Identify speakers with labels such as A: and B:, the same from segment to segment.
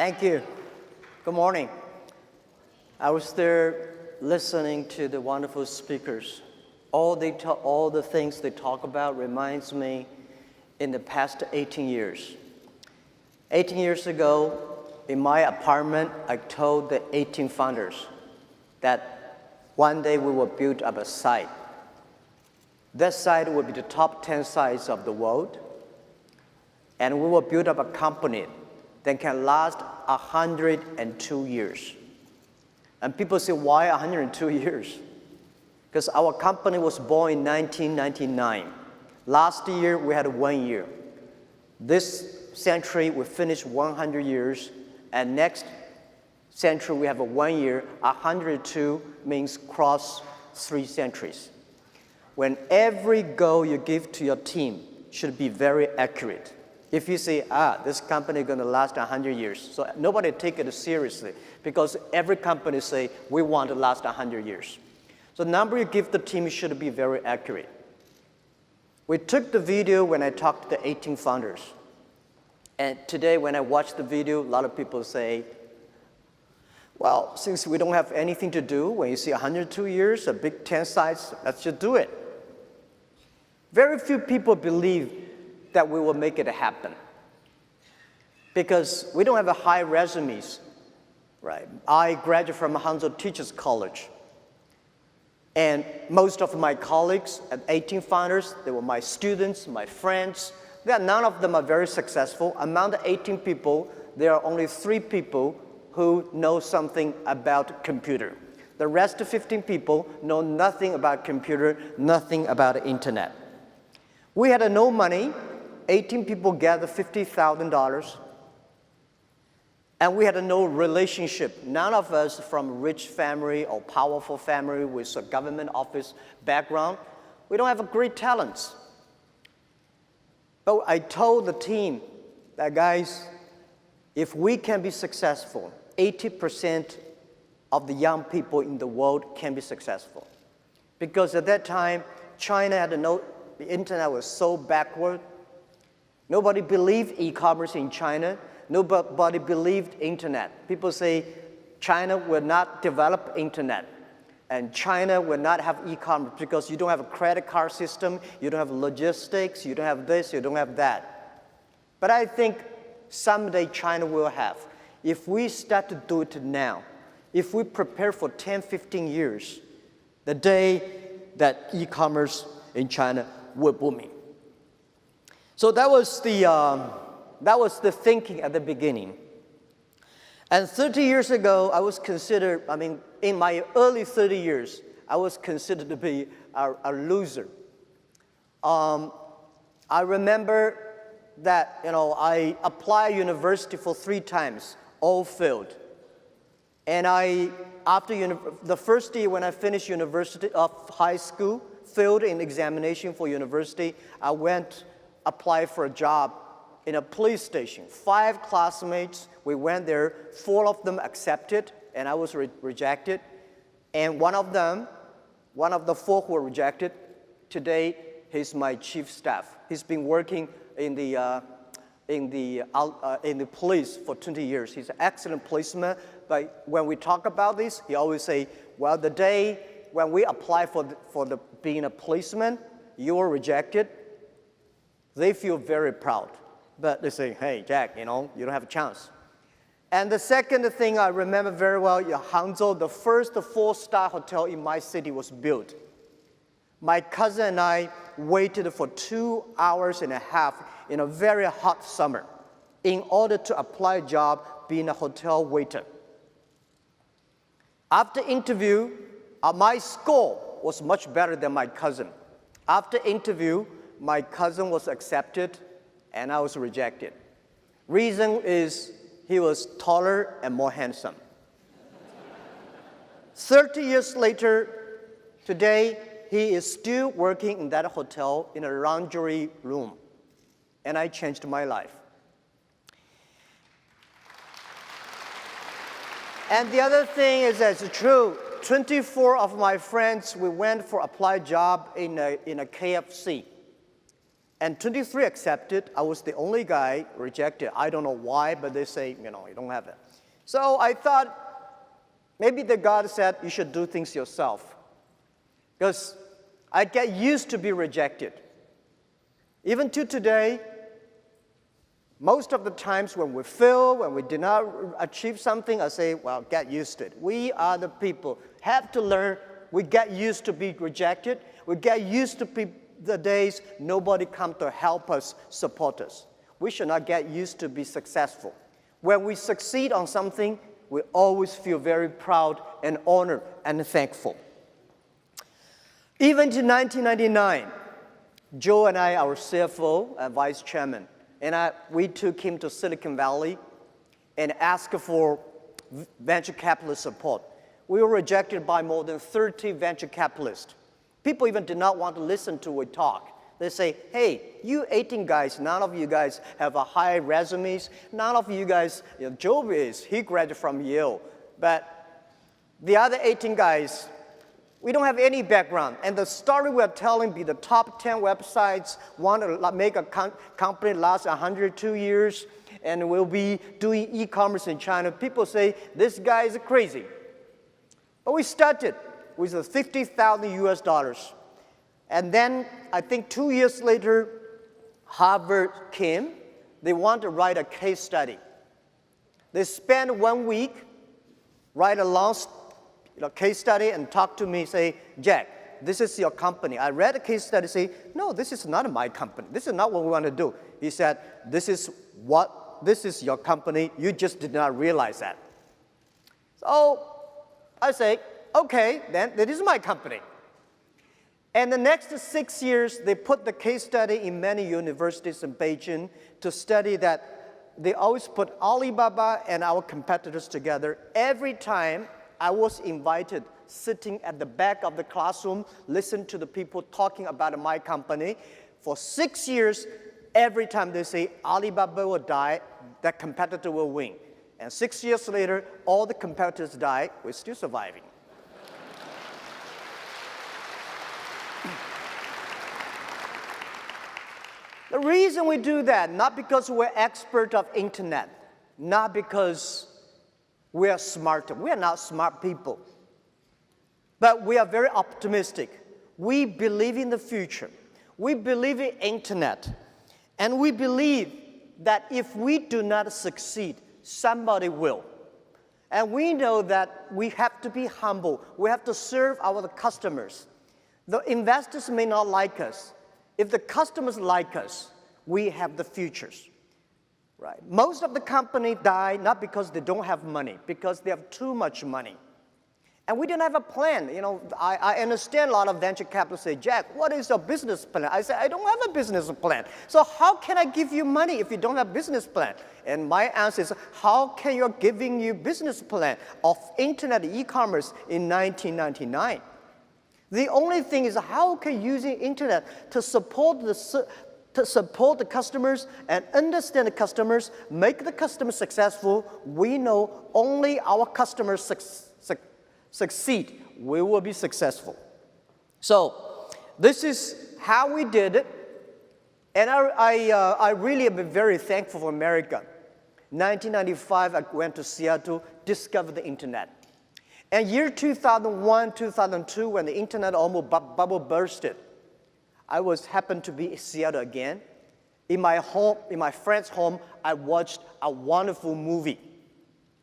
A: Thank you. Good morning. I was there listening to the wonderful speakers. All the things they talk about reminds me in the past 18 years. 18 years ago, in my apartment, I told the 18 founders that one day we will build up a site. That site will be the top 10 sites of the world, and we will build up a company that can last 102 years. And people say, why 102 years? Because our company was born in 1999. Last year, we had 1 year. This century, we finished 100 years, and next century, we have a 1 year. 102 means cross 3 centuries. When every goal you give to your team should be very accurate. If you say, this company is going to last 100 years, so nobody take it seriously because every company say, we want to last 100 years. So the number you give the team should be very accurate. We took the video when I talked to the 18 founders. And today when I watch the video, a lot of people say, well, since we don't have anything to do, when you see 102 years, a big 10 sites, let's just do it. Very few people believe that we will make it happen. Because we don't have a high resumes, right? I graduated from Hangzhou Teachers College. And most of my colleagues at 18 founders, they were my students, my friends. None of them are very successful. Among the 18 people, there are only 3 people who know something about computer. The rest of 15 people know nothing about computer, nothing about the internet. We had no money. 18 people gathered $50,000. And we had no relationship. None of us from rich family or powerful family with a government office background. We don't have great talents. But I told the team that, guys, if we can be successful, 80% of the young people in the world can be successful. Because at that time, China had the internet was so backward. Nobody believed e-commerce in China. Nobody believed internet. People say China will not develop internet. And China will not have e-commerce because you don't have a credit card system, you don't have logistics, you don't have this, you don't have that. But I think someday China will have. If we start to do it now, if we prepare for 10, 15 years, the day that e-commerce in China will booming. So that was the thinking at the beginning. And 30 years ago, I was considered, in my early 30 years, I was considered to be a loser. I remember that, I applied university for 3 times, all failed. And after the first year when I finished university of high school, failed in examination for university, I went apply for a job in a police station. 5 classmates, we went there, 4 of them accepted, and I was rejected. And one of the 4 who were rejected, today he's my chief staff. He's been working in the police for 20 years. He's an excellent policeman, but when we talk about this, he always say, well, the day when we apply for being a policeman, you were rejected. They feel very proud. But they say, hey, Jack, you don't have a chance. And the second thing I remember very well, in Hangzhou, the first 4-star hotel in my city was built. My cousin and I waited for 2 hours and a half in a very hot summer in order to apply a job being a hotel waiter. After interview, my score was much better than my cousin. After interview, my cousin was accepted, and I was rejected. Reason is he was taller and more handsome. 30 years later, today, he is still working in that hotel in a lingerie room. And I changed my life. And the other thing is that it's true. 24 of my friends, we went for applied job in a KFC. And 23 accepted. I was the only guy rejected. I don't know why, but they say, you don't have it. So I thought maybe the God said you should do things yourself. Because I get used to be rejected. Even to today, most of the times when we fail, when we did not achieve something, I say, well, get used to it. We are the people, have to learn. We get used to be rejected. We get used to the days nobody come to help us, support us. We should not get used to be successful. When we succeed on something, we always feel very proud and honored and thankful. Even in 1999, Joe and I, our CFO and vice chairman, and we took him to Silicon Valley and asked for venture capitalist support. We were rejected by more than 30 venture capitalists. People even did not want to listen to we talk. They say, hey, you 18 guys, none of you guys have a high resumes. None of you guys, Joe he graduated from Yale. But the other 18 guys, we don't have any background. And the story we're telling be the top 10 websites, want to make a company last 102 years, and we'll be doing e-commerce in China. People say, this guy is crazy. But we started with $50,000 US. And then, I think 2 years later, Harvard came. They want to write a case study. They spent 1 week, write a long case study and talk to me, say, Jack, this is your company. I read the case study, say, no, this is not my company. This is not what we want to do. He said, this is your company. You just did not realize that. So I say, okay, then it is my company. And the next 6 years, they put the case study in many universities in Beijing to study that they always put Alibaba and our competitors together. Every time I was invited, sitting at the back of the classroom, listen to the people talking about my company. For 6 years, every time they say Alibaba will die, that competitor will win. And 6 years later, all the competitors die, we're still surviving. The reason we do that, not because we're expert of internet, not because we are smart. We are not smart people. But we are very optimistic. We believe in the future. We believe in internet. And we believe that if we do not succeed, somebody will. And we know that we have to be humble. We have to serve our customers. The investors may not like us. If the customers like us, we have the futures. Right. Most of the companies die not because they don't have money, because they have too much money. And we didn't have a plan. I understand a lot of venture capitalists say, Jack, what is your business plan? I say, I don't have a business plan. So how can I give you money if you don't have a business plan? And my answer is, how can you giving you business plan of internet e-commerce in 1999? The only thing is how can using internet to support the customers and understand the customers, make the customers successful. We know only our customers succeed, we will be successful. So this is how we did it. And I really have been very thankful for America. 1995, I went to Seattle, discovered the internet. And year 2001, 2002, when the internet almost bubble bursted, I happened to be in Seattle again. In my home, in my friend's home, I watched a wonderful movie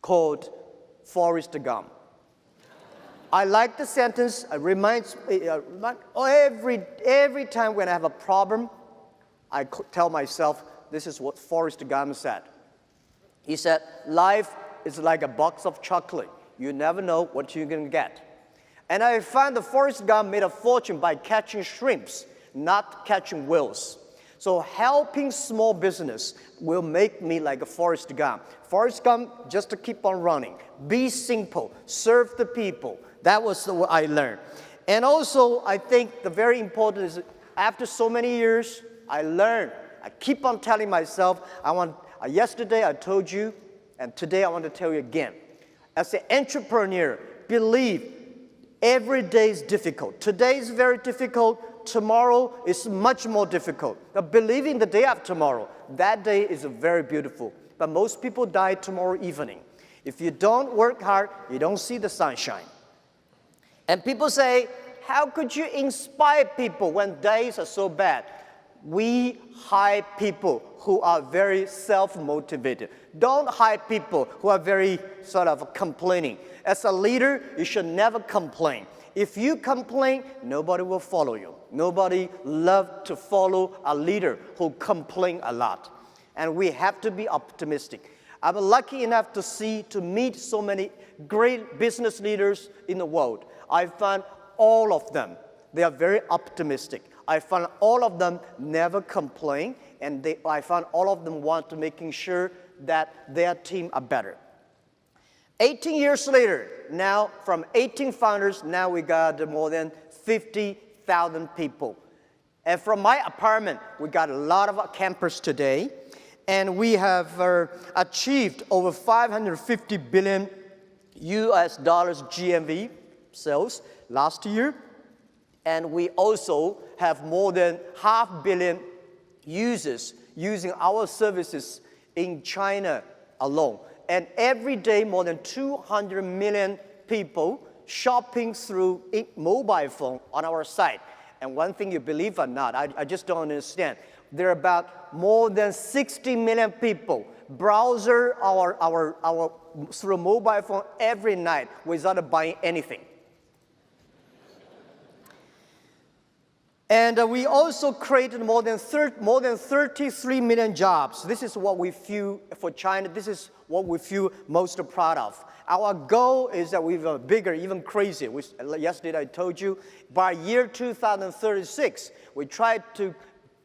A: called Forrest Gump. I like the sentence. It reminds me, every time when I have a problem, I tell myself, this is what Forrest Gump said. He said, life is like a box of chocolate. You never know what you're going to get. And I found that Forrest Gump made a fortune by catching shrimps, not catching whales. So helping small business will make me like a Forrest Gump. Forrest Gump, just to keep on running. Be simple. Serve the people. That was what I learned. And also, I think the very important is after so many years, I learned. I keep on telling myself, yesterday I told you, and today I want to tell you again. As an entrepreneur, believe every day is difficult. Today is very difficult. tomorrow is much more difficult. But believing the day after tomorrow, that day is very beautiful. But most people die tomorrow evening. If you don't work hard, you don't see the sunshine. And people say, how could you inspire people when days are so bad? We hire people who are very self-motivated. Don't hire people who are very sort of complaining. As a leader, you should never complain. If you complain, nobody will follow you. Nobody loves to follow a leader who complains a lot. And we have to be optimistic. I'm lucky enough to meet so many great business leaders in the world. I find all of them, they are very optimistic. I find all of them never complain, and I find all of them want to making sure that their team are better. 18 years later, now from 18 founders, now we got more than 50,000 people. And from my apartment, we got a lot of campers today, and we have achieved over 550 billion US dollars GMV sales last year. And we also have more than 500 million users using our services in China alone. And every day, more than 200 million people shopping through mobile phone on our site. And one thing you believe or not, I just don't understand. There are about more than 60 million people browser through mobile phone every night without buying anything. And we also created more than 33 million jobs. This is what we feel for China. This is what we feel most proud of. Our goal is that we're bigger, even crazier. Yesterday I told you, by year 2036, we try to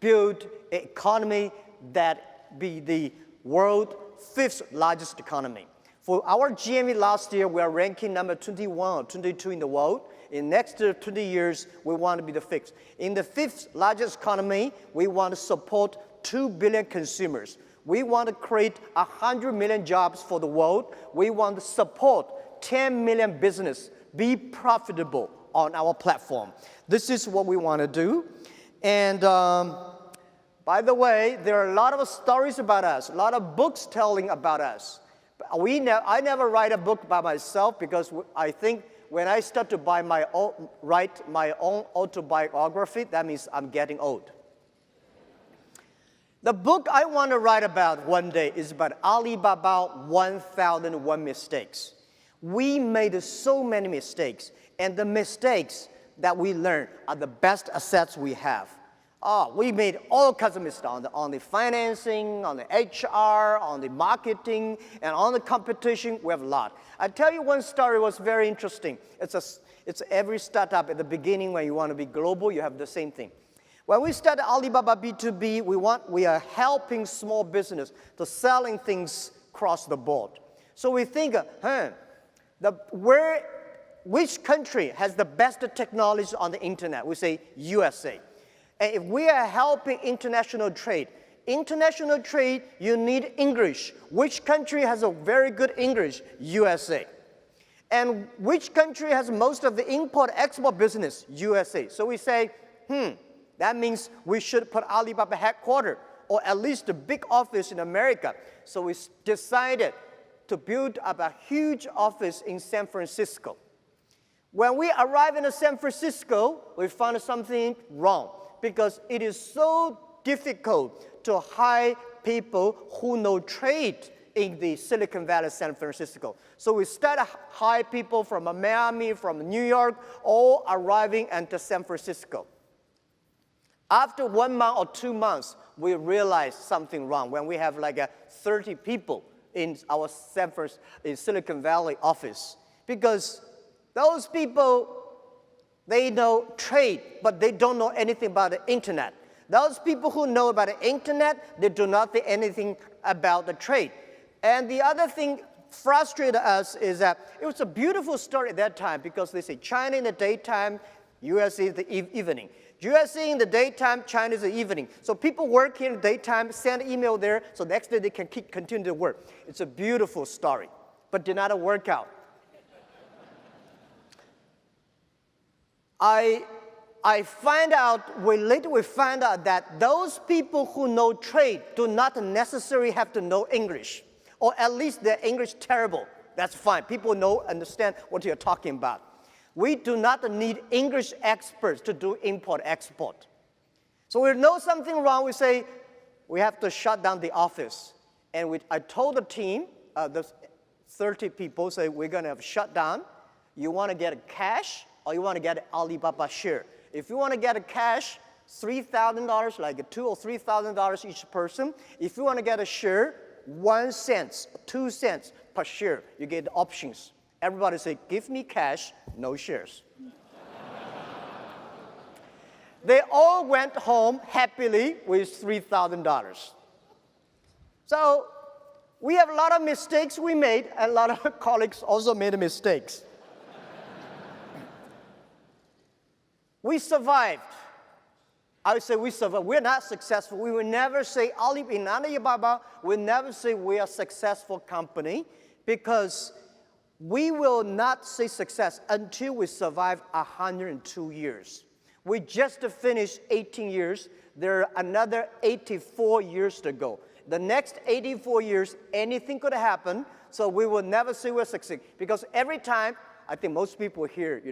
A: build an economy that be the world's 5th largest economy. For our GMV last year, we are ranking number 21 or 22 in the world. In the next 20 years, we want to be the 5th. In the 5th largest economy, we want to support 2 billion consumers. We want to create 100 million jobs for the world. We want to support 10 million business, be profitable on our platform. This is what we want to do. And by the way, there are a lot of stories about us, a lot of books telling about us. I never write a book by myself because I think when I start to write my own autobiography, that means I'm getting old. The book I want to write about one day is about Alibaba 1001 Mistakes. We made so many mistakes, and the mistakes that we learn are the best assets we have. We made all kinds of mistakes on the financing, on the HR, on the marketing, and on the competition. We have a lot. I tell you one story was very interesting. It's every startup at the beginning when you want to be global, you have the same thing. When we started Alibaba B2B, we are helping small business to selling things across the board. So we think, which country has the best technology on the internet? We say USA. And if we are helping international trade, you need English. Which country has a very good English? USA. And which country has most of the import-export business? USA. So we say, that means we should put Alibaba headquarters, or at least a big office in America. So we decided to build up a huge office in San Francisco. When we arrived in San Francisco, we found something wrong, because it is so difficult to hire people who know trade in the Silicon Valley, San Francisco. So we started hire people from Miami, from New York, all arriving into San Francisco. After 1 month or 2 months, we realized something wrong when we have like 30 people in our Silicon Valley office. Because those people, they know trade, but they don't know anything about the internet. Those people who know about the internet, they do not know anything about the trade. And the other thing frustrated us is that it was a beautiful story at that time, because they say China in the daytime, USA in the evening. USA in the daytime, China in the evening. So people work here in the daytime, send email there, so next day they can continue to work. It's a beautiful story, but did not work out. I later we find out that those people who know trade do not necessarily have to know English, or at least their English terrible. That's fine. People understand what you're talking about. We do not need English experts to do import-export. So we know something wrong, we say, we have to shut down the office. And I told the team, the 30 people, say, we're going to have shut down. You want to get a cash, or you want to get an Alibaba share? If you want to get a cash, $3,000, like $2,000 or $3,000 each person. If you want to get a share, 1 cent, 2 cents per share. You get options. Everybody say, give me cash, no shares. They all went home happily with $3,000. So we have a lot of mistakes we made, and a lot of colleagues also made mistakes. We survived. I would say we survived. We're not successful. We will never say, in Alibaba, we'll never say we are a successful company, because we will not say success until we survive 102 years. We just finished 18 years. There are another 84 years to go. The next 84 years, anything could happen, so we will never say we're succeeding. Because every time, I think most people here,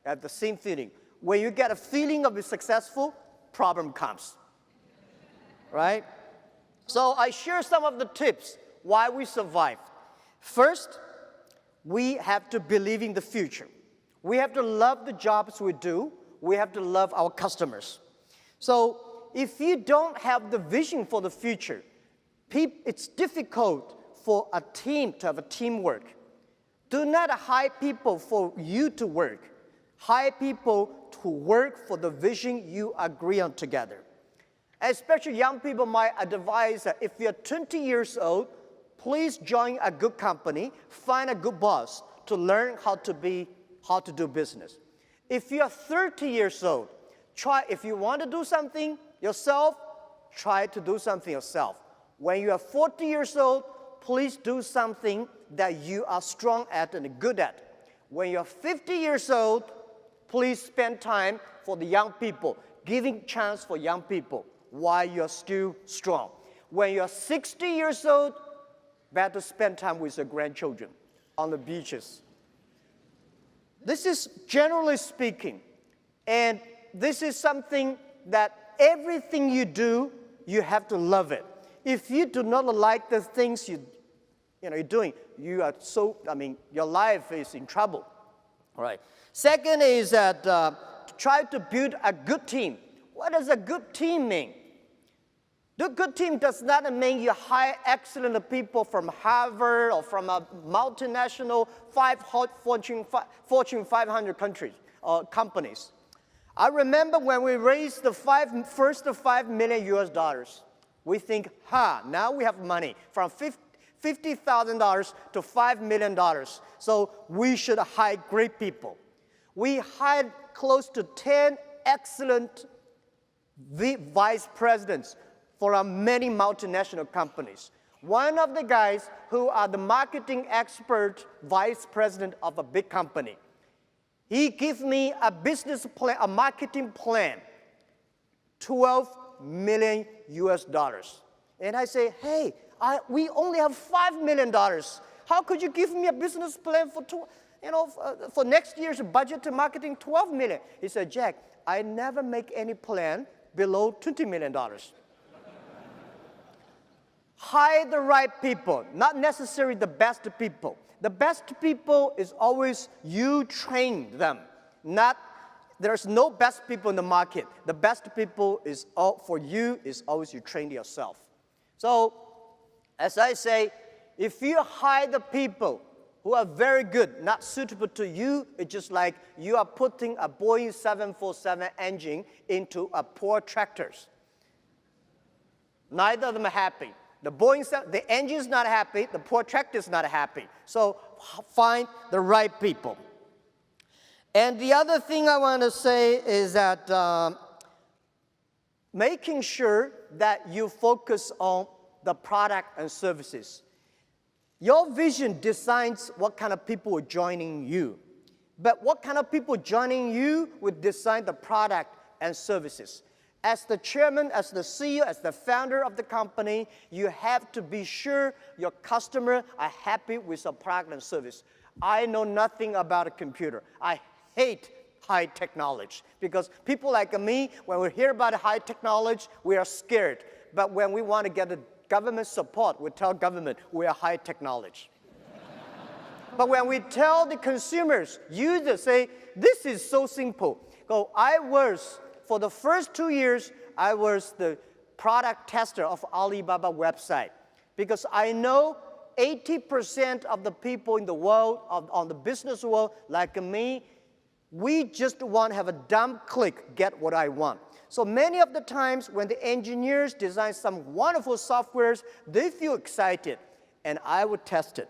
A: have the same feeling. When you get a feeling of being successful, problem comes, right? So I share some of the tips why we survived. First, we have to believe in the future. We have to love the jobs we do. We have to love our customers. So if you don't have the vision for the future, it's difficult for a team to have a teamwork. Do not hire people for you to work. Hire people to work for the vision you agree on together. Especially young people, my advice, if you're 20 years old, please join a good company, find a good boss to learn how to do business. If you're 30 years old, if you want to do something yourself, try to do something yourself. When you are 40 years old, please do something that you are strong at and good at. When you're 50 years old, please spend time for the young people, giving chance for young people while you're still strong. When you're 60 years old, better spend time with your grandchildren on the beaches. This is generally speaking, and this is something that everything you do, you have to love it. If you do not like the things you're doing, your life is in trouble. All right. Second is that try to build a good team. What does a good team mean? The good team does not mean you hire excellent people from Harvard or from a multinational Fortune 500 companies. I remember when we raised the first $5 million, we think, now we have money from $50,000 to $5 million. So we should hire great people. We hired close to 10 excellent vice presidents for many multinational companies. One of the guys who are the marketing expert vice president of a big company, he gave me a business plan, a marketing plan, $12 million. And I say, hey, we only have $5 million. How could you give me a business plan for next year's budget to marketing $12 million? He said, Jack, I never make any plan below $20 million. Hire the right people, not necessarily the best people. The best people is always you train them. There's no best people in the market. The best people for you is always you train yourself. So, as I say, if you hire the people who are very good, not suitable to you, it's just like you are putting a Boeing 747 engine into a poor tractors. Neither of them are happy. The engine is not happy, the poor tractor is not happy. So find the right people. And the other thing I want to say is that making sure that you focus on the product and services. Your vision decides what kind of people are joining you. but what kind of people joining you would design the product and services. As the chairman, as the CEO, as the founder of the company, you have to be sure your customers are happy with your product and service. I know nothing about a computer. I hate high technology because people like me, when we hear about high technology, we are scared. But when we want to get the government support, we tell government we are high technology. But when we tell the consumers, users say, this is so simple. For the first 2 years, I was the product tester of Alibaba website because I know 80% of the people in the world, on the business world, like me, we just want to have a dumb click, get what I want. So many of the times when the engineers design some wonderful softwares, they feel excited, and I would test it.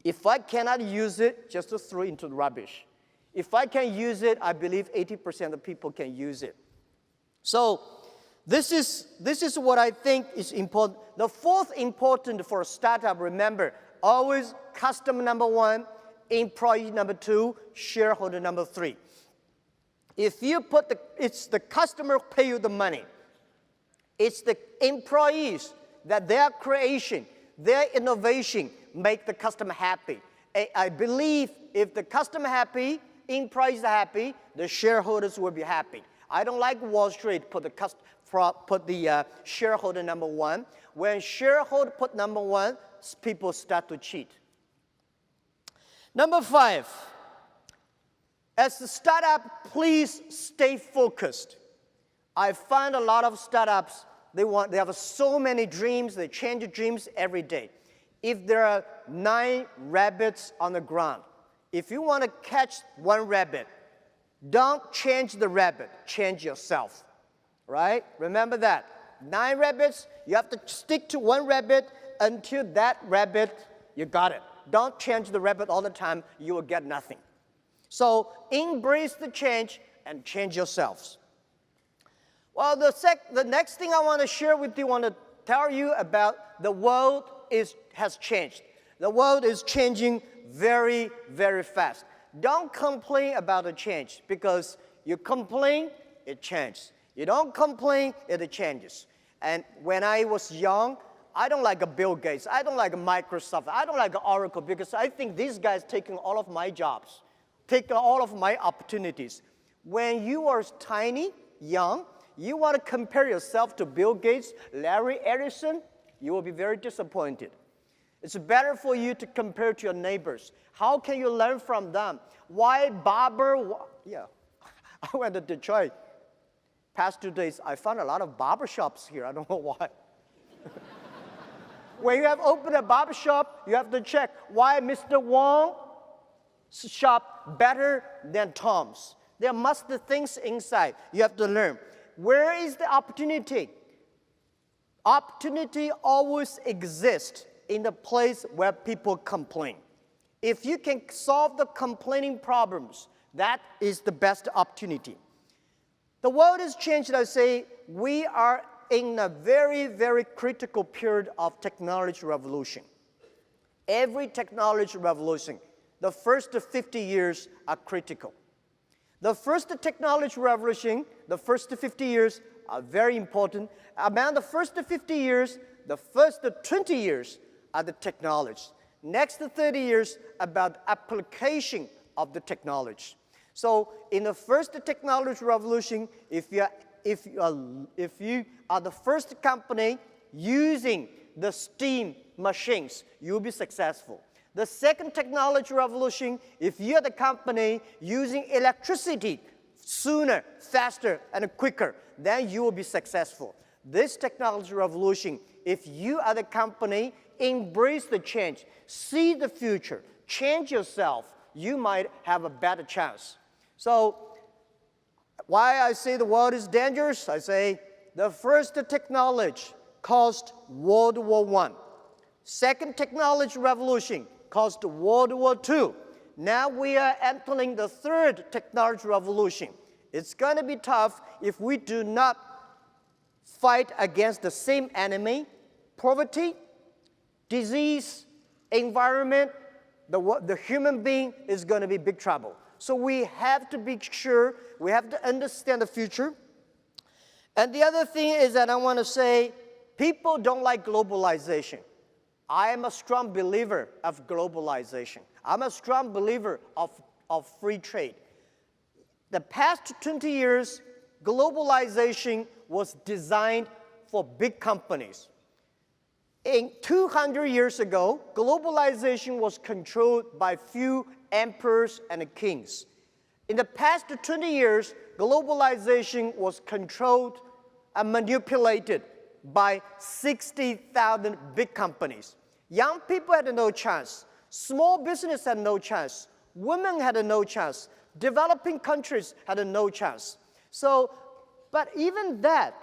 A: If I cannot use it, just to throw it into the rubbish. If I can use it, I believe 80% of people can use it. So this is what I think is important. The fourth important for a startup, remember, always customer number one, employee number two, shareholder number three. If you put it's the customer pay you the money. It's the employees that their creation, their innovation make the customer happy. I believe if the customer happy, employees are happy, the shareholders will be happy. I don't like Wall Street put the shareholder number one. When shareholder put number one, people start to cheat. Number 5, as a startup, please stay focused. I find a lot of startups, they have so many dreams, they change dreams every day. If there are 9 rabbits on the ground, if you want to catch one rabbit, don't change the rabbit, change yourself, right? Remember that. 9 rabbits, you have to stick to one rabbit until that rabbit, you got it. Don't change the rabbit all the time, you will get nothing. So embrace the change and change yourselves. Well, the next thing I want to share with you, I want to tell you about the world has changed. The world is changing very, very fast. Don't complain about the change because you complain, it changes. You don't complain, it changes. And when I was young, I don't like a Bill Gates. I don't like a Microsoft. I don't like Oracle because I think these guys taking all of my jobs, taking all of my opportunities. When you are tiny, young, you want to compare yourself to Bill Gates, Larry Ellison, you will be very disappointed. It's better for you to compare to your neighbors. How can you learn from them? Why barber? Yeah, I went to Detroit. Past 2 days, I found a lot of barber shops here. I don't know why. When you have opened a barber shop, you have to check why Mr. Wong's shop better than Tom's. There must be things inside. You have to learn. Where is the opportunity? Opportunity always exists in the place where people complain. If you can solve the complaining problems, that is the best opportunity. The world has changed. I say we are in a very, very critical period of technology revolution. Every technology revolution, the first 50 years are critical. The first technology revolution, the first 50 years are very important. Among the first 50 years, the first 20 years are the technology. Next 30 years about application of the technology. So in the first technology revolution, if you are the first company using the steam machines, you'll be successful. The second technology revolution, if you're the company using electricity sooner, faster, and quicker, then you will be successful. This technology revolution, if you are the company, embrace the change, see the future, change yourself, you might have a better chance. So why I say the world is dangerous? I say the first technology caused World War I. Second technology revolution caused World War II. Now we are entering the third technology revolution. It's going to be tough if we do not fight against the same enemy, poverty, disease, environment. The human being is going to be big trouble. So we have to be sure, we have to understand the future. And the other thing is that I want to say, people don't like globalization. I am a strong believer of globalization. I'm a strong believer of free trade. The past 20 years, globalization was designed for big companies. In 200 years ago, globalization was controlled by few emperors and kings. In the past 20 years, globalization was controlled and manipulated by 60,000 big companies. Young people had no chance. Small business had no chance. Women had no chance. Developing countries had no chance. But even that,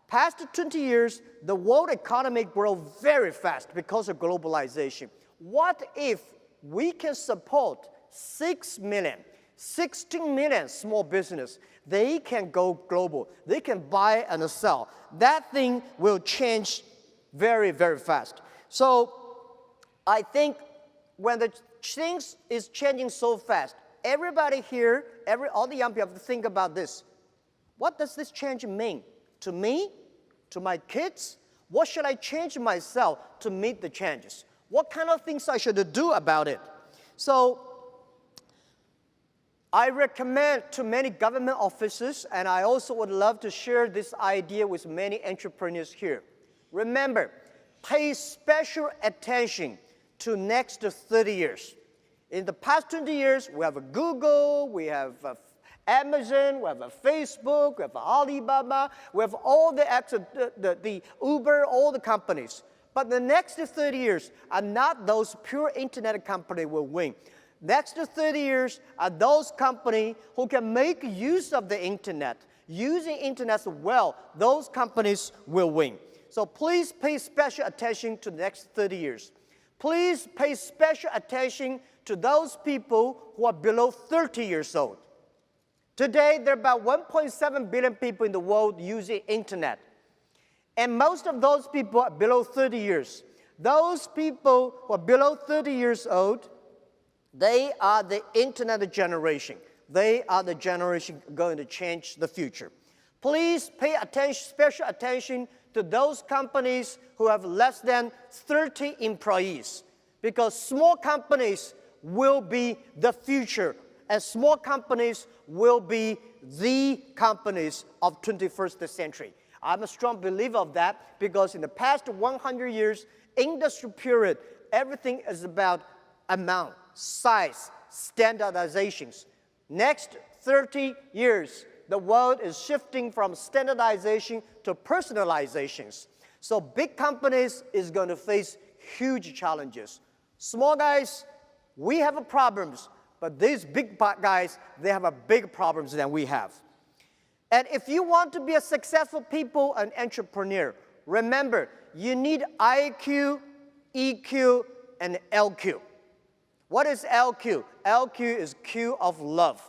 A: past 20 years, the world economy grew very fast because of globalization. What if we can support 6 million, 16 million small business? They can go global. They can buy and sell. That thing will change very, very fast. So I think when the things is changing so fast, everybody here, all the young people have to think about this. What does this change mean to me, to my kids? What should I change myself to meet the changes? What kind of things I should do about it? So I recommend to many government officers, and I also would love to share this idea with many entrepreneurs here. Remember, pay special attention to next 30 years. In the past 20 years, we have a Google, we have Amazon, we have a Facebook, we have Alibaba, we have all the Uber, all the companies. But the next 30 years are not those pure internet companies will win. Next 30 years are those companies who can make use of the internet. Using internet well, those companies will win. So please pay special attention to the next 30 years. Please pay special attention to those people who are below 30 years old. Today, there are about 1.7 billion people in the world using internet. And most of those people are below 30 years. Those people who are below 30 years old, they are the internet generation. They are the generation going to change the future. Please pay attention, special attention to those companies who have less than 30 employees, because small companies will be the future, and small companies will be the companies of 21st century. I'm a strong believer of that, because in the past 100 years, industry period, everything is about amount, size, standardizations. Next 30 years, the world is shifting from standardization to personalizations. So big companies is going to face huge challenges. Small guys, we have problems, but these big guys, they have a big problems than we have. And if you want to be a successful people and entrepreneur, remember, you need IQ, EQ, and LQ. What is LQ? LQ is Q of love.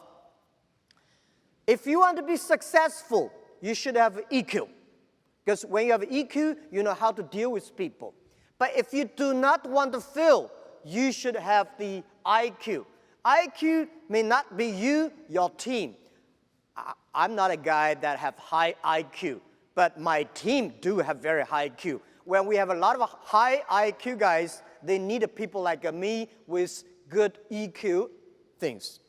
A: If you want to be successful, you should have EQ. Because when you have EQ, you know how to deal with people. But if you do not want to fail, you should have the IQ. IQ may not be you, your team. I'm not a guy that have high IQ, but my team do have very high IQ. When we have a lot of high IQ guys, they need people like me with good EQ things.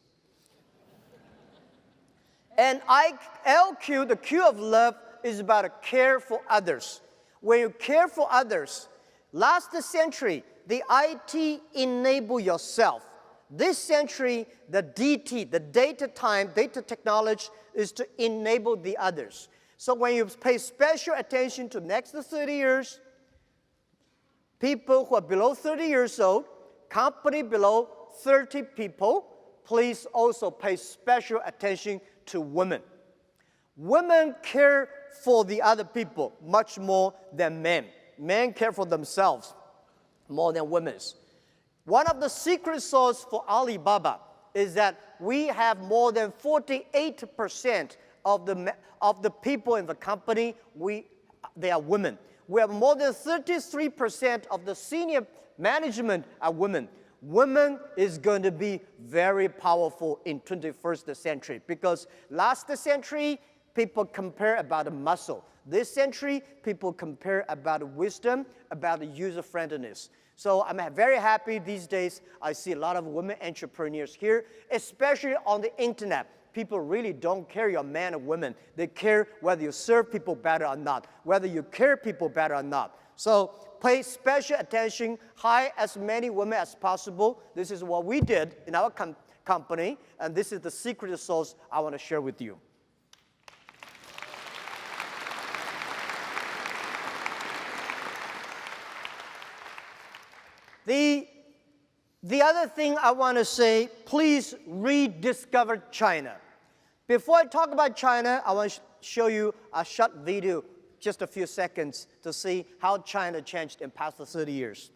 A: And LQ, the Q of love, is about care for others. When you care for others, last century, the IT enable yourself. This century, the DT, the data technology, is to enable the others. So when you pay special attention to next 30 years, people who are below 30 years old, company below 30 people, please also pay special attention to women. Women care for the other people much more than men. Men care for themselves more than women. One of the secret sauce for Alibaba is that we have more than 48% of the people in the company, they are women. We have more than 33% of the senior management are women. women is going to be very powerful in 21st century because last century, people compare about the muscle. This century, people compare about wisdom, about the user-friendliness. So I'm very happy these days I see a lot of women entrepreneurs here, especially on the internet. People really don't care you're a man or woman. They care whether you serve people better or not, whether you care people better or not. So pay special attention, hire as many women as possible. This is what we did in our company, and this is the secret sauce I want to share with you. The other thing I want to say, please rediscover China. Before I talk about China, I want to show you a short video, just a few seconds, to see how China changed in past 30 years.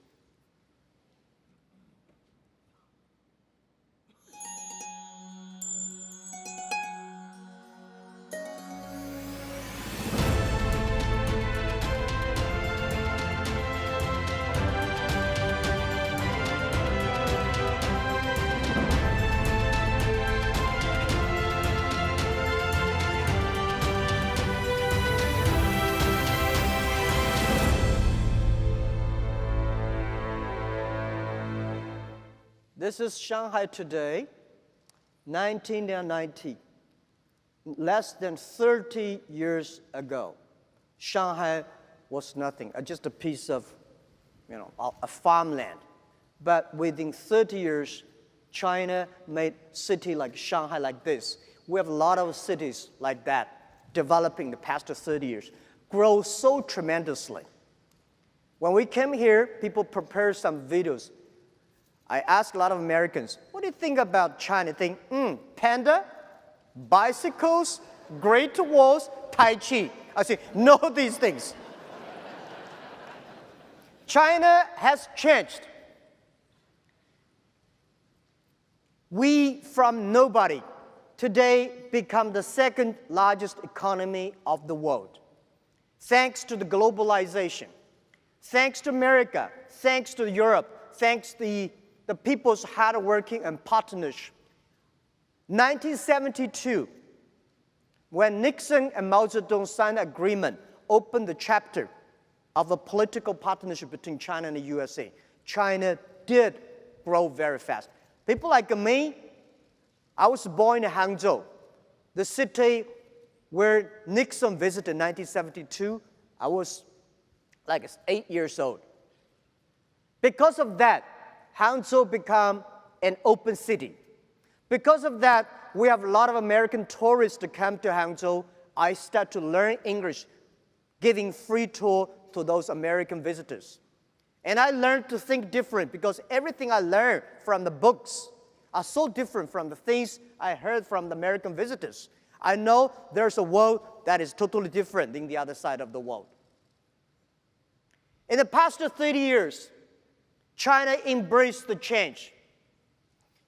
A: This is Shanghai today, 1990. Less than 30 years ago, Shanghai was nothing, just a piece of, a farmland. But within 30 years, China made city like Shanghai like this. We have a lot of cities like that developing the past 30 years, grow so tremendously. When we came here, people prepared some videos. I asked a lot of Americans, what do you think about China? They think, panda, bicycles, Great Walls, Tai Chi. I say, know these things. China has changed. We, from nobody, today become the second largest economy of the world. Thanks to the globalization, thanks to America, thanks to Europe, thanks to the people's hard working and partnership. 1972, when Nixon and Mao Zedong signed an agreement, opened the chapter of a political partnership between China and the USA, China did grow very fast. People like me, I was born in Hangzhou, the city where Nixon visited in 1972. I was like 8 years old. Because of that, Hangzhou became an open city. Because of that, we have a lot of American tourists to come to Hangzhou. I start to learn English, giving free tour to those American visitors. And I learned to think different because everything I learned from the books are so different from the things I heard from the American visitors. I know there's a world that is totally different than the other side of the world. In the past 30 years, China embraced the change.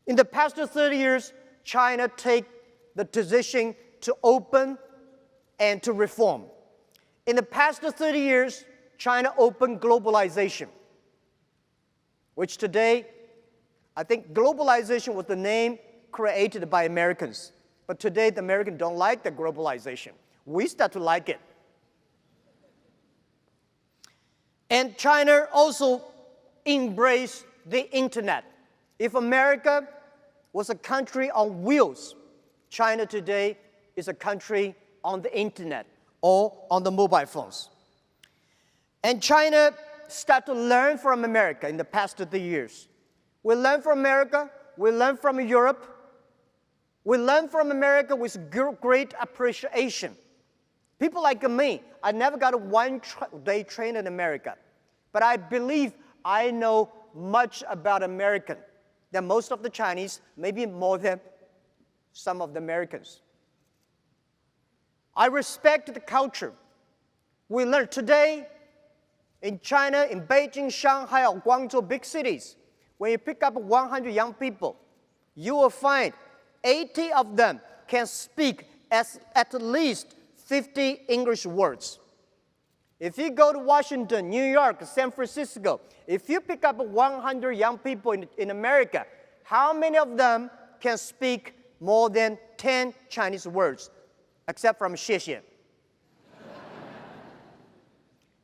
A: In the past 30 years, China take the decision to open and to reform. In the past 30 years, China opened globalization, which today, I think globalization was the name created by Americans. But today, the Americans don't like the globalization. We start to like it. And China also embrace the internet. If America was a country on wheels, China today is a country on the internet or on the mobile phones. And China started to learn from America in the past 30 years. We learn from America, we learn from Europe, we learn from America with great appreciation. People like me, I never got a one-day train in America, but I believe I know much about American than most of the Chinese, maybe more than some of the Americans. I respect the culture. We learn today in China, in Beijing, Shanghai, or Guangzhou, big cities, when you pick up 100 young people, you will find 80 of them can speak at least 50 English words. If you go to Washington, New York, San Francisco, if you pick up 100 young people in America, how many of them can speak more than 10 Chinese words, except from 谢谢?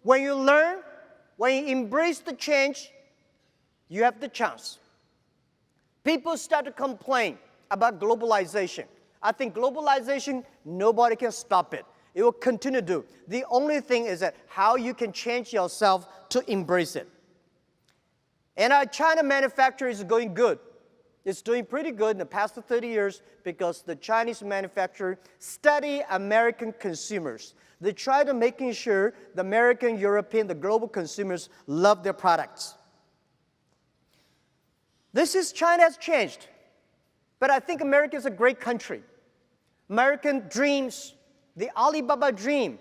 A: When you learn, when you embrace the change, you have the chance. People start to complain about globalization. I think globalization, nobody can stop it. It will continue to do. The only thing is that how you can change yourself to embrace it. And our China manufacturer is going good. It's doing pretty good in the past 30 years because the Chinese manufacturer study American consumers. They try to making sure the American, European, the global consumers love their products. China has changed. But I think America is a great country. American dreams, the Alibaba dream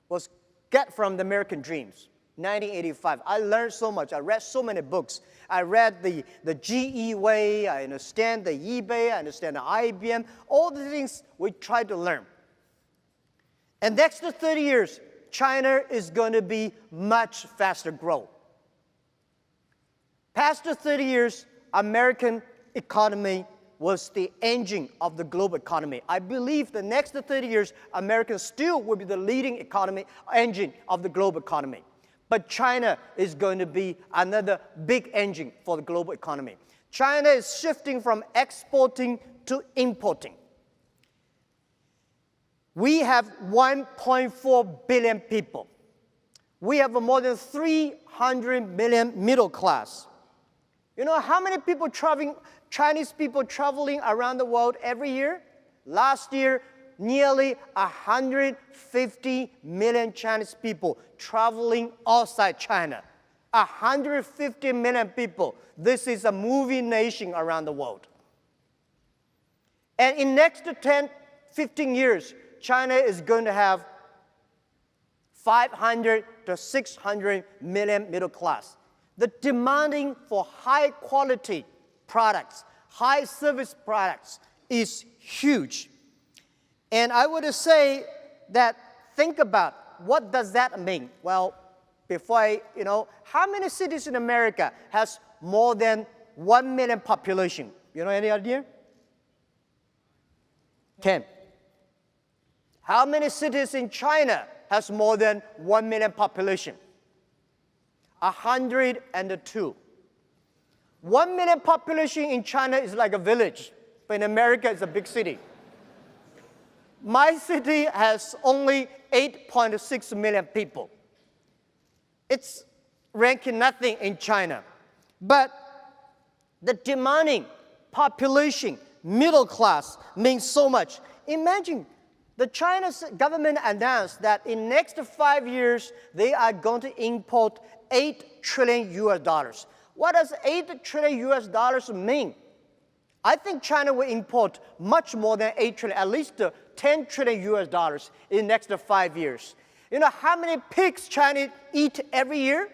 A: was get from the American dreams. 1985. I learned so much. I read so many books. I read the GE way. I understand the eBay. I understand the IBM. All the things we tried to learn. And next to 30 years, China is going to be much faster growth. Past the 30 years, American economy was the engine of the global economy. I believe the next 30 years, America still will be the leading engine of the global economy. But China is going to be another big engine for the global economy. China is shifting from exporting to importing. We have 1.4 billion people. We have more than 300 million middle class. You know how many people Chinese people traveling around the world every year? Last year, nearly 150 million Chinese people traveling outside China. 150 million people. This is a moving nation around the world. And in next 10, 15 years, China is going to have 500 to 600 million middle class. The demanding for high quality products, high service products is huge. And I would say that think about what does that mean? Well, how many cities in America has more than 1 million population? You know any idea? 10. How many cities in China has more than 1 million population? 102. 1 million population in China is like a village, but in America it's a big city. My city has only 8.6 million people. It's ranking nothing in China. But the demanding population, middle class, means so much. Imagine the Chinese government announced that in next 5 years, they are going to import $8 trillion US. What does $8 trillion US mean? I think China will import much more than 8 trillion, at least 10 trillion US in the next 5 years. You know how many pigs China eat every year?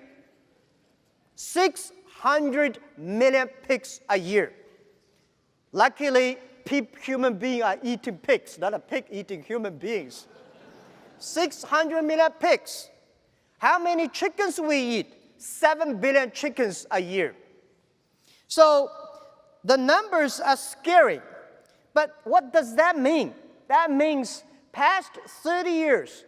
A: 600 million pigs a year. Luckily, human beings are eating pigs, not a pig eating human beings. 600 million pigs. How many chickens we eat? 7 billion chickens a year. So the numbers are scary. But what does that mean? That means past 30 years,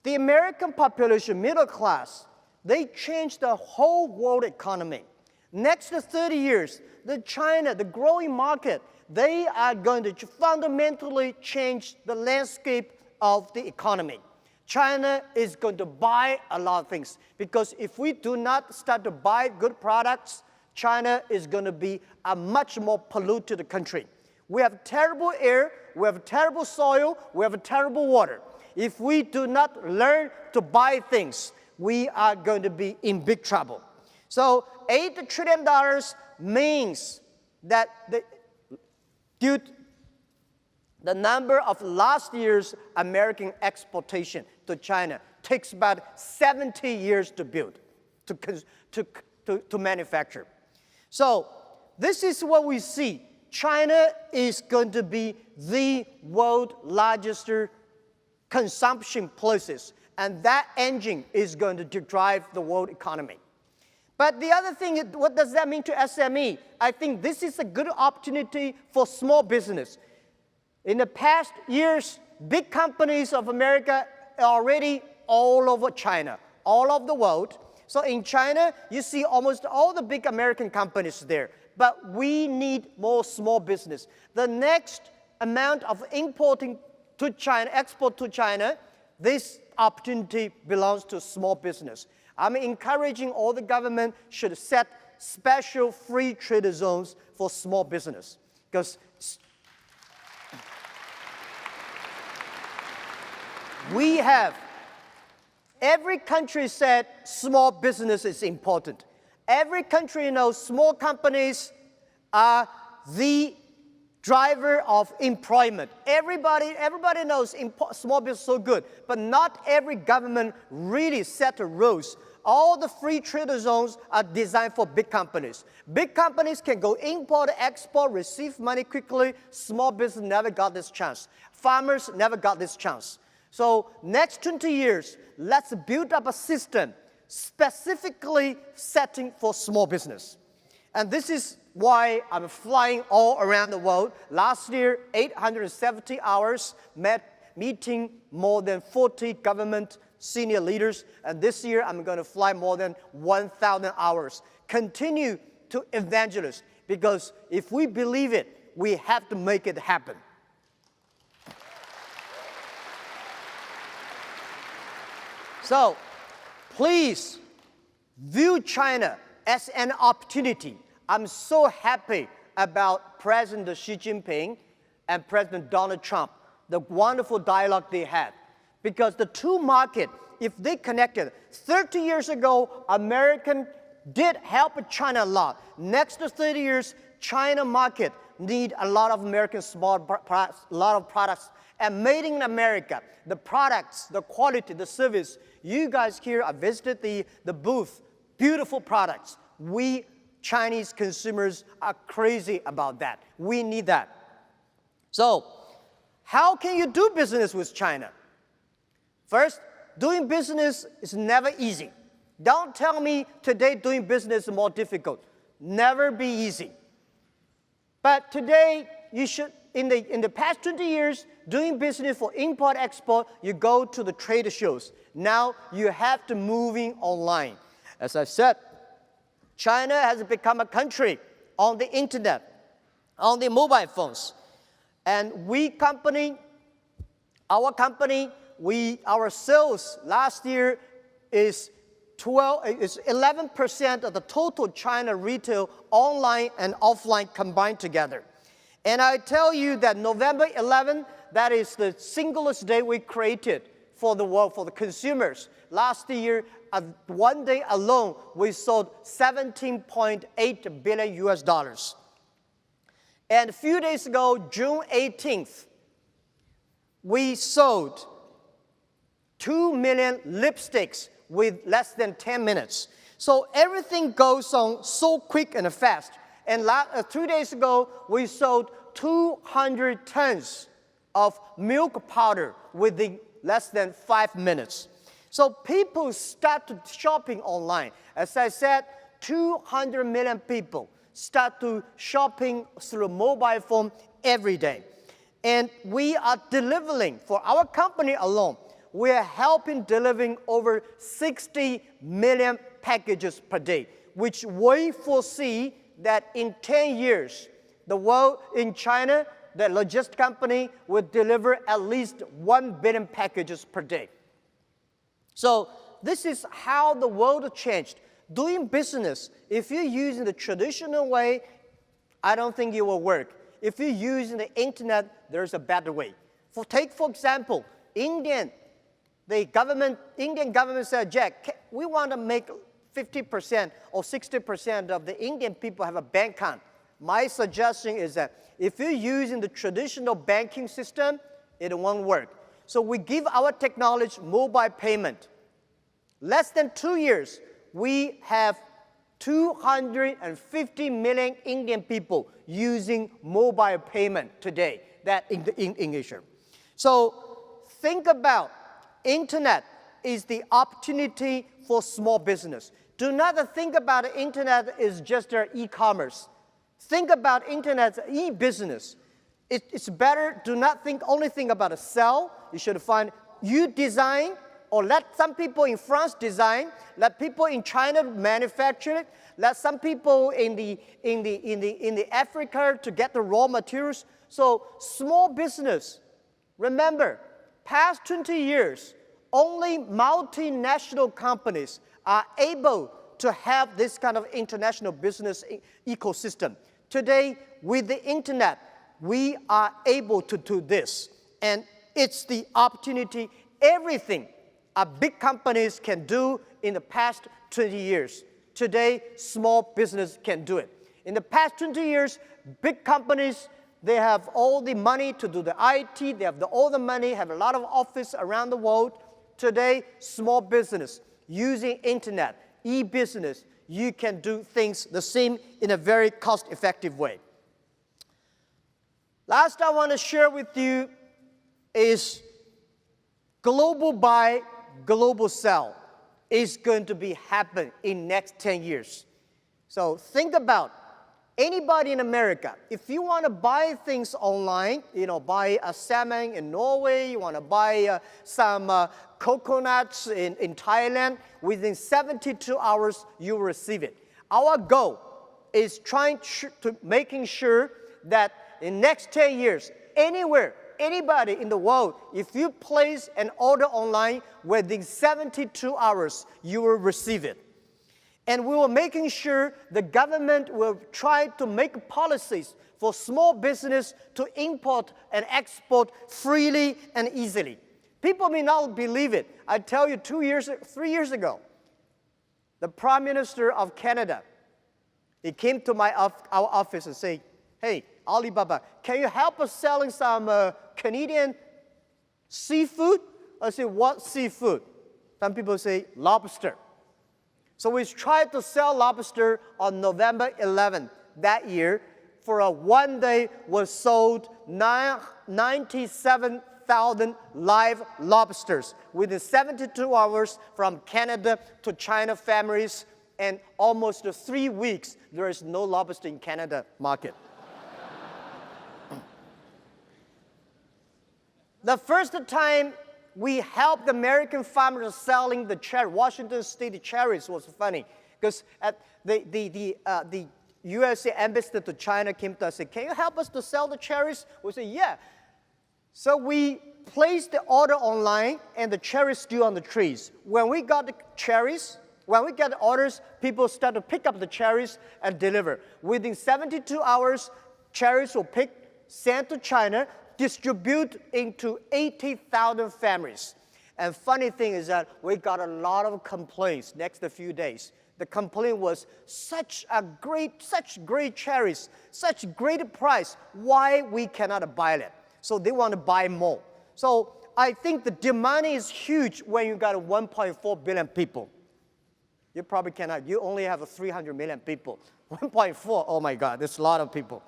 A: the American population, middle class, they changed the whole world economy. Next 30 years, China, the growing market, they are going to fundamentally change the landscape of the economy. China is going to buy a lot of things because if we do not start to buy good products, China is going to be a much more polluted country. We have terrible air, we have terrible soil, we have terrible water. If we do not learn to buy things, we are going to be in big trouble. So $8 trillion means that the number of last year's American exportation to China takes about 70 years to build, to manufacture. So this is what we see. China is going to be the world's largest consumption places. And that engine is going to drive the world economy. But the other thing, what does that mean to SME? I think this is a good opportunity for small business. In the past years, big companies of America are already all over China, all over the world. So in China, you see almost all the big American companies there. But we need more small business. The next amount of importing to China, export to China, this opportunity belongs to small business. I'm encouraging all the government should set special free trade zones for small business. Because we have, every country said small business is important. Every country knows small companies are the driver of employment. Everybody knows small business is so good, but not every government really set the rules. All the free trade zones are designed for big companies. Big companies can go import, export, receive money quickly. Small business never got this chance. Farmers never got this chance. So next 20 years, let's build up a system specifically setting for small business. And this is why I'm flying all around the world. Last year, 870 hours, meeting more than 40 government senior leaders. And this year, I'm going to fly more than 1,000 hours. Continue to evangelize, because if we believe it, we have to make it happen. So, please view China as an opportunity. I'm so happy about President Xi Jinping and President Donald Trump, the wonderful dialogue they had. Because the two markets, if they connected, 30 years ago, American did help China a lot. Next 30 years, China market need a lot of American small products, a lot of products, and made in America. The products, the quality, the service. You guys here, I visited the booth, beautiful products. We Chinese consumers are crazy about that. We need that. So, how can you do business with China? First, doing business is never easy. Don't tell me today doing business is more difficult. Never be easy. But today, you should, in the past 20 years, doing business for import-export, you go to the trade shows. Now, you have to moving online. As I said, China has become a country on the internet, on the mobile phones. And our sales last year is 11% of the total China retail online and offline combined together. And I tell you that November 11, that is the singlest day we created for the world, for the consumers. Last year, one day alone, we sold $17.8 billion US. And a few days ago, June 18th, we sold 2 million lipsticks with less than 10 minutes. So everything goes on so quick and fast. And 2 days ago, we sold 200 tons of milk powder within less than 5 minutes. So people started shopping online. As I said, 200 million people start to shopping through mobile phone every day. And we are delivering, for our company alone, we are helping delivering over 60 million packages per day, which we foresee that in 10 years, the world in China, the logistics company will deliver at least 1 billion packages per day. So this is how the world changed. Doing business, if you're using the traditional way, I don't think it will work. If you're using the internet, there's a better way. Take for example, Indian government said, Jack, we want to make 50% or 60% of the Indian people have a bank account. My suggestion is that if you're using the traditional banking system, it won't work. So we give our technology mobile payment. Less than 2 years, we have 250 million Indian people using mobile payment today, that in Asia. So think about internet is the opportunity for small business. Do not think about the internet as just e-commerce. Think about internet as e-business. It's better, do not only think about a sell. You should find you design, or let some people in France design, let people in China manufacture it, let some people in the Africa to get the raw materials. So small business, remember, past 20 years, only multinational companies are able to have this kind of international business ecosystem. Today, with the internet, we are able to do this. And it's the opportunity, everything big companies can do in the past 20 years. Today, small business can do it. In the past 20 years, big companies, they have all the money to do the IT, they have all the money, have a lot of office around the world. Today, small business, using internet, e-business, you can do things the same in a very cost-effective way. Last I want to share with you is global buy, global sell is going to happen in next 10 years. So think about anybody in America, if you want to buy things online, buy a salmon in Norway, you want to buy some coconuts in Thailand, within 72 hours, you will receive it. Our goal is making sure that in next 10 years, anywhere, anybody in the world, if you place an order online, within 72 hours, you will receive it. And we were making sure the government will try to make policies for small business to import and export freely and easily. People may not believe it. I tell you, 3 years ago, the Prime Minister of Canada, he came to our office and said, "Hey, Alibaba, can you help us selling some Canadian seafood?" I said, "What seafood?" Some people say, "Lobster." So we tried to sell lobster on November 11th that year. For a one day, was sold 97,000 live lobsters within 72 hours from Canada to China families, and almost 3 weeks, there is no lobster in Canada market. The first time we helped American farmers selling the cherry, Washington State cherries, was funny, because at the USA ambassador to China came to us and said, "Can you help us to sell the cherries?" We said, "Yeah." So we placed the order online, and the cherries still on the trees. When we got the cherries, when we got the orders, people started to pick up the cherries and deliver. Within 72 hours, cherries were picked, sent to China, distribute into 80,000 families. And funny thing is that we got a lot of complaints next few days. The complaint was such great cherries, such great price, why we cannot buy it? So they want to buy more. So I think the demand is huge when you got 1.4 billion people. You probably cannot, you only have 300 million people. 1.4, oh my God, that's a lot of people.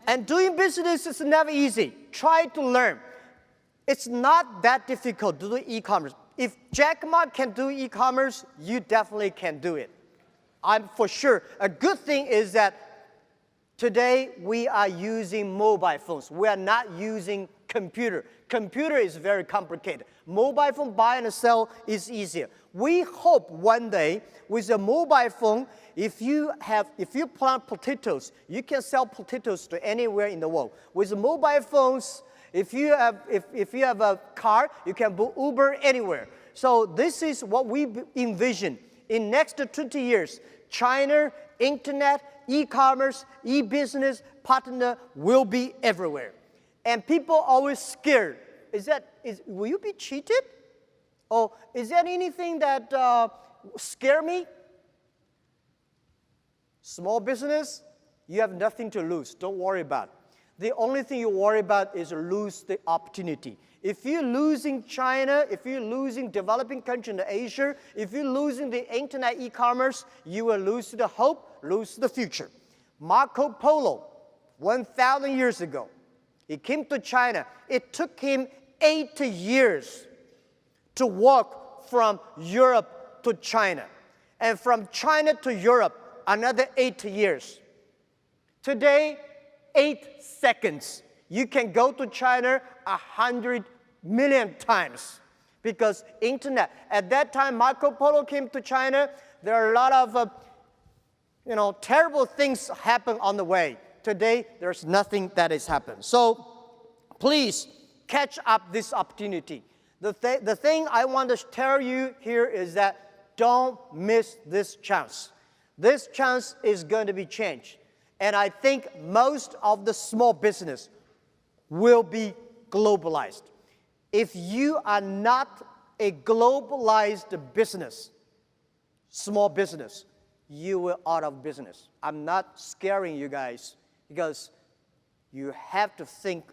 A: And doing business is never easy. Try to learn. It's not that difficult to do e-commerce. If Jack Ma can do e-commerce, you definitely can do it. I'm for sure. A good thing is that today we are using mobile phones. We are not using computer. Computer is very complicated. Mobile phone buy and sell is easier. We hope one day with a mobile phone, if you plant potatoes, you can sell potatoes to anywhere in the world. With mobile phones, if you have a car, you can book Uber anywhere. So this is what we envision. In next 20 years, China, internet, e-commerce, e-business partner will be everywhere. And people are always scared. Will you be cheated? Or is there anything that scare me? Small business, you have nothing to lose. Don't worry about it. The only thing you worry about is lose the opportunity. If you're losing China, if you're losing developing country in Asia, if you're losing the internet e-commerce, you will lose the hope, lose the future. Marco Polo, 1,000 years ago, he came to China. It took him 8 years to walk from Europe to China, and from China to Europe, another 8 years. Today, 8 seconds, you can go to China 100 million times because internet. At that time, Marco Polo came to China. There are a lot of terrible things happen on the way. Today, there's nothing that has happened. So please catch up this opportunity. The thing I want to tell you here is that don't miss this chance. This chance is going to be changed. And I think most of the small business will be globalized. If you are not a globalized business, small business, you will out of business. I'm not scaring you guys because you have to think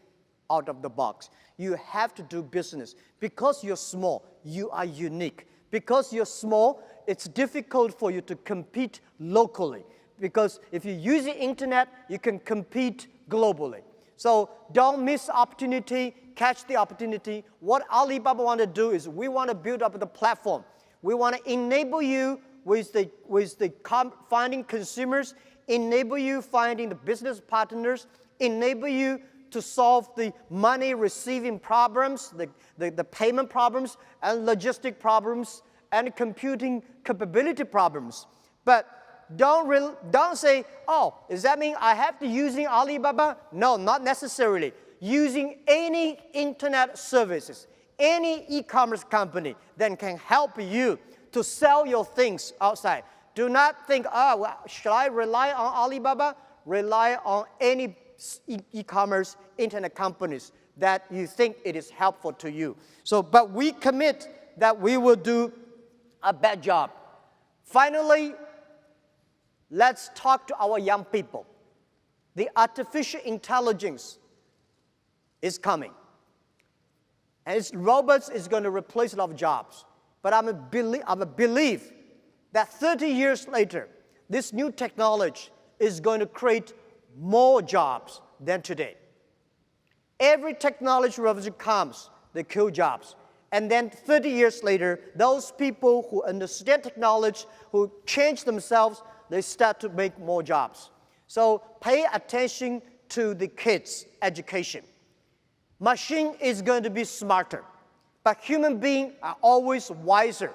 A: out of the box. You have to do business. Because you're small, you are unique. Because you're small, it's difficult for you to compete locally. Because if you use the internet, you can compete globally. So don't miss opportunity, catch the opportunity. What Alibaba want to do is we want to build up the platform. We want to enable you with finding consumers, enable you finding the business partners, enable you to solve the money receiving problems, the payment problems, and logistic problems, and computing capability problems. But don't say, oh, does that mean I have to using Alibaba? No, not necessarily. Using any internet services, any e-commerce company that can help you to sell your things outside. Do not think, should I rely on Alibaba? Rely on any e-commerce internet companies that you think it is helpful to you. So, but we commit that we will do a bad job. Finally, let's talk to our young people. The artificial intelligence is coming. And robots is going to replace a lot of jobs. But I'm a belief that 30 years later, this new technology is going to create more jobs than today. Every technology revolution comes, they kill jobs. And then 30 years later, those people who understand technology, who change themselves, they start to make more jobs. So pay attention to the kids' education. Machine is going to be smarter, but human beings are always wiser.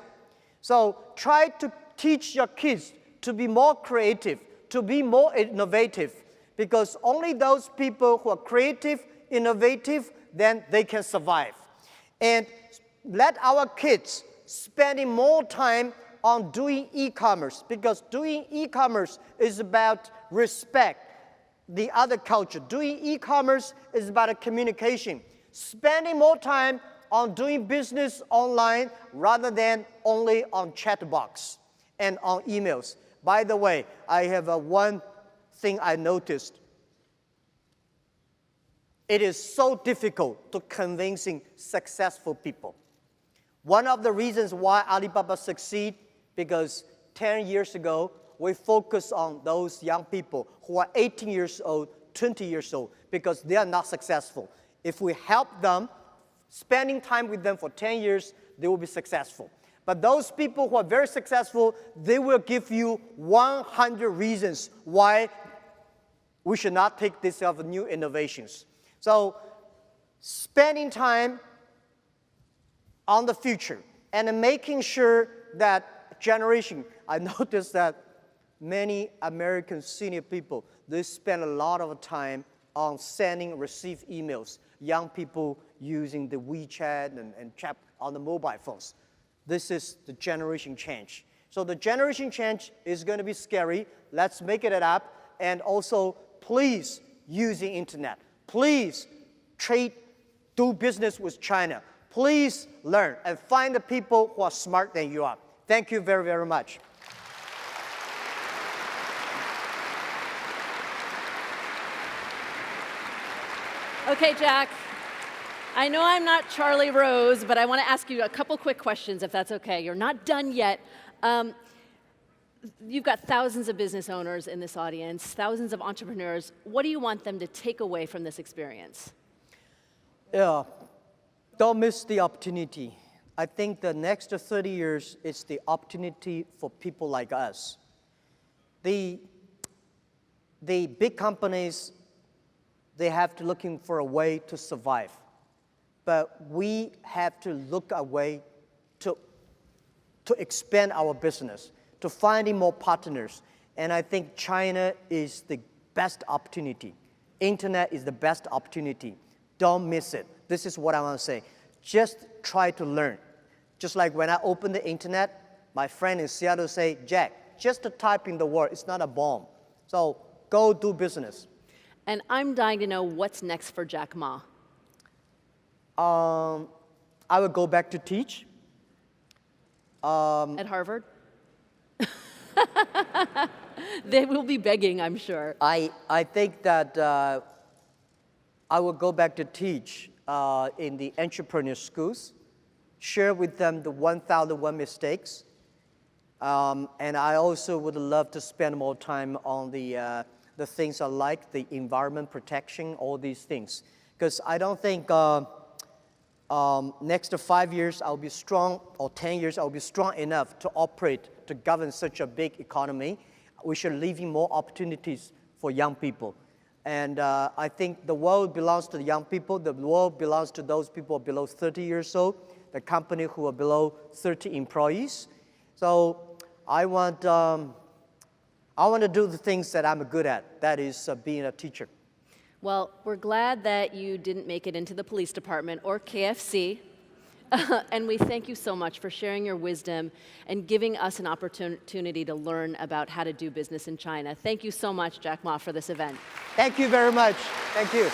A: So try to teach your kids to be more creative, to be more innovative, because only those people who are creative, innovative, then they can survive. And let our kids spending more time on doing e-commerce, because doing e-commerce is about respect the other culture. Doing e-commerce is about a communication. Spending more time on doing business online rather than only on chat box and on emails. By the way, I have one thing I noticed. It is so difficult to convincing successful people. One of the reasons why Alibaba succeed, because 10 years ago, we focus on those young people who are 18 years old, 20 years old, because they are not successful. If we help them, spending time with them for 10 years, they will be successful. But those people who are very successful, they will give you 100 reasons why we should not take this of new innovations. So spending time on the future and making sure that generation, I noticed that many American senior people, they spend a lot of time on sending, receive emails. Young people using the WeChat and chat on the mobile phones. This is the generation change. So the generation change is going to be scary. Let's make it up. And also, please use the internet. Please do business with China. Please learn and find the people who are smarter than you are. Thank you very, very much.
B: Okay, Jack. I know I'm not Charlie Rose, but I want to ask you a couple quick questions, if that's okay. You're not done yet. You've got thousands of business owners in this audience, thousands of entrepreneurs. What do you want them to take away from this experience?
A: Yeah, don't miss the opportunity. I think the next 30 years is the opportunity for people like us. The big companies, they have to looking for a way to survive. But we have to look a way to expand our business, to finding more partners. And I think China is the best opportunity. Internet is the best opportunity. Don't miss it. This is what I want to say. Just try to learn. Just like when I open the internet, my friend in Seattle say, Jack, just to type in the word, it's not a bomb. So go do business.
B: And I'm dying to know what's next for Jack Ma.
A: I will go back to teach.
B: At Harvard? They will be begging, I'm sure.
A: I think that I will go back to teach in the entrepreneur schools, share with them the 1,001 mistakes. And I also would love to spend more time on the things I like, the environment protection, all these things. Because I don't think next 5 years I'll be strong, or 10 years I'll be strong enough to operate, to govern such a big economy. We should leave more opportunities for young people. And I think the world belongs to the young people. The world belongs to those people below 30 years old, the company who are below 30 employees. So I want to do the things that I'm good at, that is being a teacher.
B: Well, we're glad that you didn't make it into the police department or KFC. And we thank you so much for sharing your wisdom and giving us an opportunity to learn about how to do business in China. Thank you so much, Jack Ma, for this event.
A: Thank you very much. Thank you.